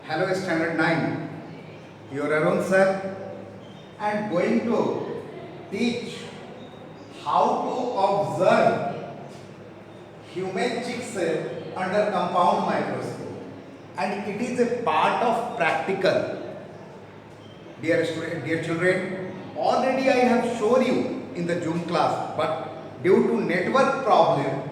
Hello Standard 9, your Arun sir, and going to teach how to observe human chick cell under compound microscope, and it is a part of practical. Dear children, already I have shown you in the Zoom class, but due to network problem,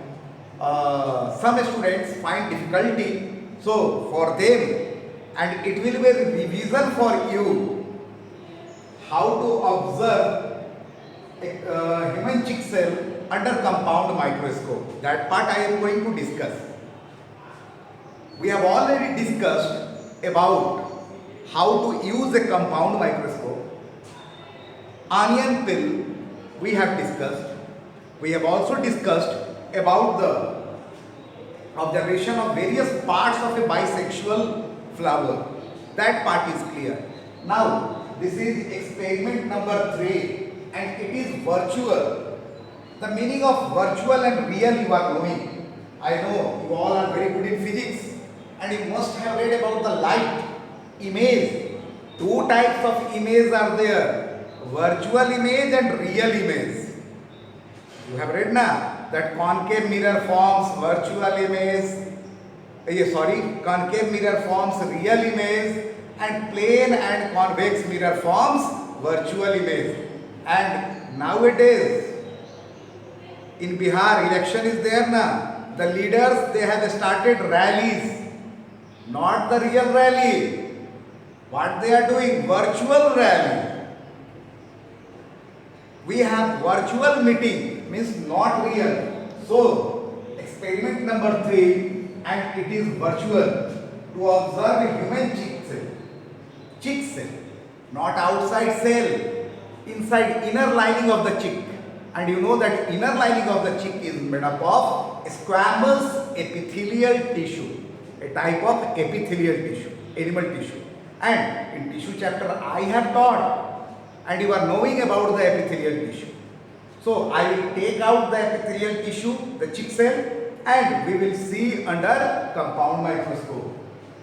some students find difficulty. So for them, and it will be a revision for you how to observe a human chick cell under compound microscope. That part I am going to discuss. We have already discussed about how to use a compound microscope. Onion pill we have discussed. We have also discussed about the observation of various parts of a bisexual flower. That part is clear. Now this is experiment number 3 and it is virtual. The meaning of virtual and real you are knowing. I know you all are very good in physics and you must have read about the light image. Two types of image are there, virtual image and real image. You have read now that concave mirror forms virtual image, concave mirror forms real image, and plane and convex mirror forms virtual image. And nowadays in Bihar election is there now, the leaders they have started rallies, not the real rally. What they are doing? Virtual rally. We have virtual meeting, means not real. So experiment number 3 and it is virtual, to observe a human chick cell, not outside cell, inside inner lining of the chick. And you know that inner lining of the chick is made up of squamous epithelial tissue, a type of epithelial tissue, animal tissue. And in tissue chapter I have taught and you are knowing about the epithelial tissue. So I will take out the epithelial tissue, the chick cell, and we will see under compound microscope.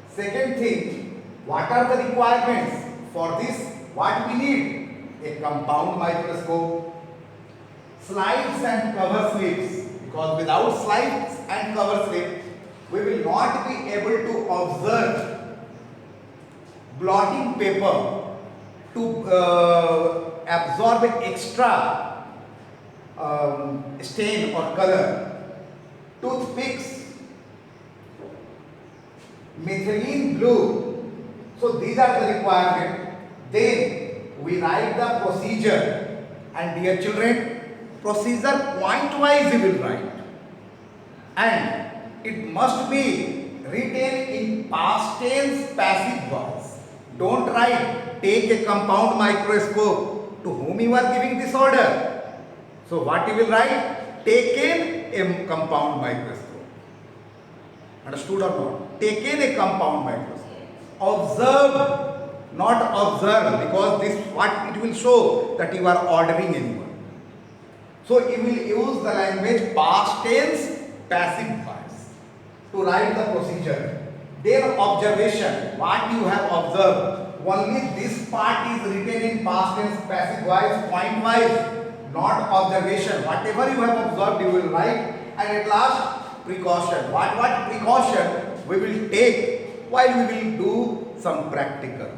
Second thing, what are the requirements for this? What we need? A compound microscope, slides and cover slips, because without slides and cover slip, we will not be able to observe blotting paper to absorb extra stain or color, toothpicks, methylene blue. So these are the requirements. Then we write the procedure, and dear children, procedure point wise we will write, and it must be written in past tense passive voice. Don't write take a compound microscope. To whom you are giving this order? So what you will write? Taken a compound microscope. Understood or not? Taken a compound microscope. Observed, not observed, because this what it will show that you are ordering anyone. So you will use the language past tense passive voice to write the procedure. Then observation, what you have observed. Only this part is written in past tense passive voice, point wise, not observation. Whatever you have observed you will write, and at last precaution. What precaution we will take while we will do some practical.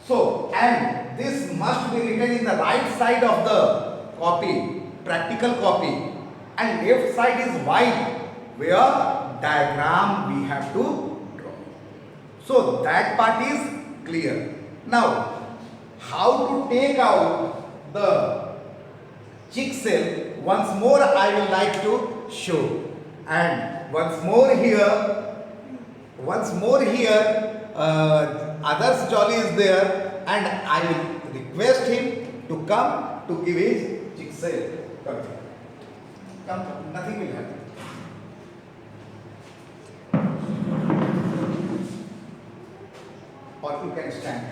So, and this must be written in the right side of the copy, practical copy, and left side is white where diagram we have to. So that part is clear. Now, how to take out the chick cell, once more I will like to show. And once more here, Others Jolly is there, and I will request him to come to give his chick cell. Come, nothing will happen. Or you can stand.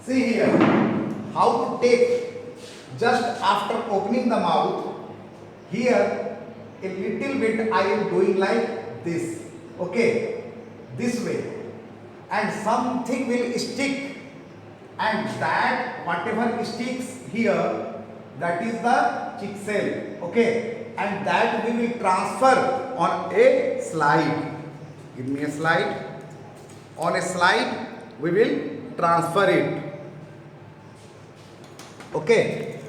See here, how to take, just after opening the mouth, here a little bit I am doing like this, okay, this way. and something will stick, and that whatever sticks here, that is the chick cell, okay, and that we will transfer on a slide. Give me a slide. On a slide we will transfer it, okay.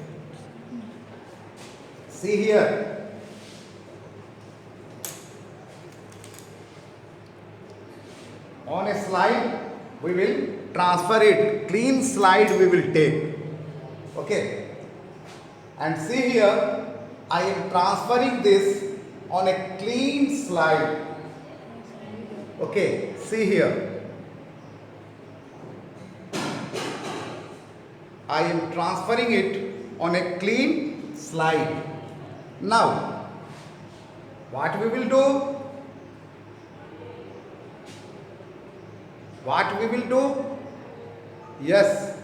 See here, on a slide we will transfer it, clean slide we will take, okay. And see here, I am transferring this on a clean slide, okay. See here, I am transferring it on a clean slide. Now what we will do? What we will do? Yes,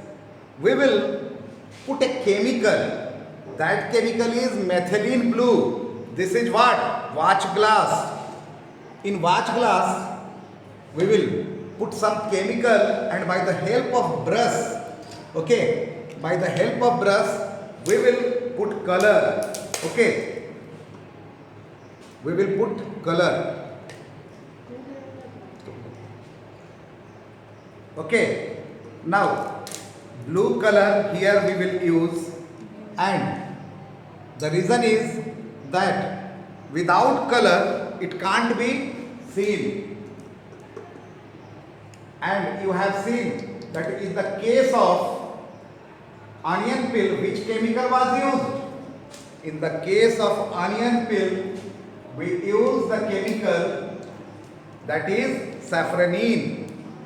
we will put a chemical. That chemical is methylene blue. This is what? Watch glass. In watch glass, we will put some chemical, and by the help of brush, okay, by the help of brush, we will put color, okay. We will put color. Okay, now blue color here we will use, and the reason is that without color it can't be seen, and you have seen that in the case of onion peel, which chemical was used? In the case of onion peel, we use the chemical that is safranine.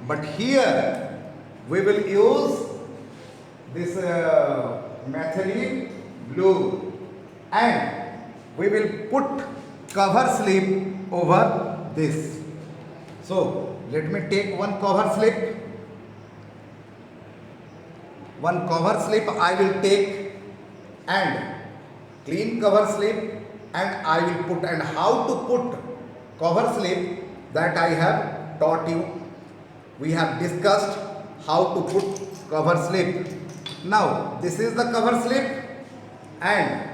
But here we will use this methylene blue, and we will put cover slip over this. So let me take one cover slip. One cover slip I will take, and clean cover slip, and I will put, and how to put cover slip, that I have taught you. We have discussed how to put cover slip. Now this is the cover slip, and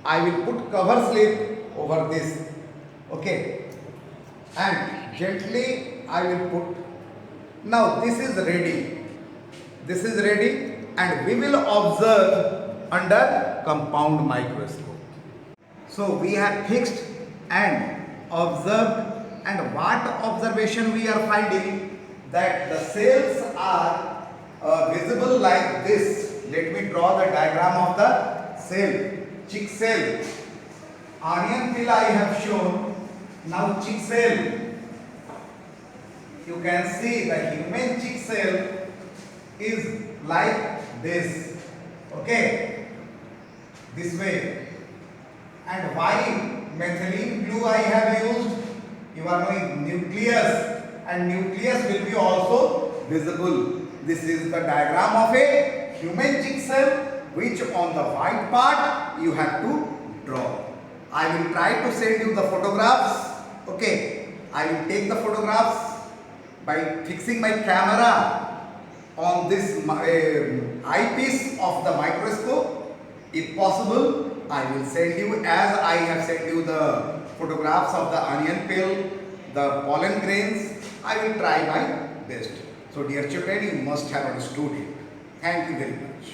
I will put cover slip over this, okay, and gently I will put. Now this is ready. This is ready, and we will observe under compound microscope. So we have fixed and observed, and what observation we are finding? That the cells are visible like this. Let me draw the diagram of the cell. Chick cell. Onion peel I have shown. Now chick cell. You can see the human chick cell is like this. Okay. This way. And why methylene blue I have used? You are knowing nucleus, and nucleus will be also visible. This is the diagram of a human chick cell, which on the white part you have to draw. I will try to send you the photographs. Okay, I will take the photographs by fixing my camera on this eyepiece of the microscope. If possible, I will send you, as I have sent you the photographs of the onion peel, the pollen grains. I will try my best. So dear children, you must have understood it. Thank you very much.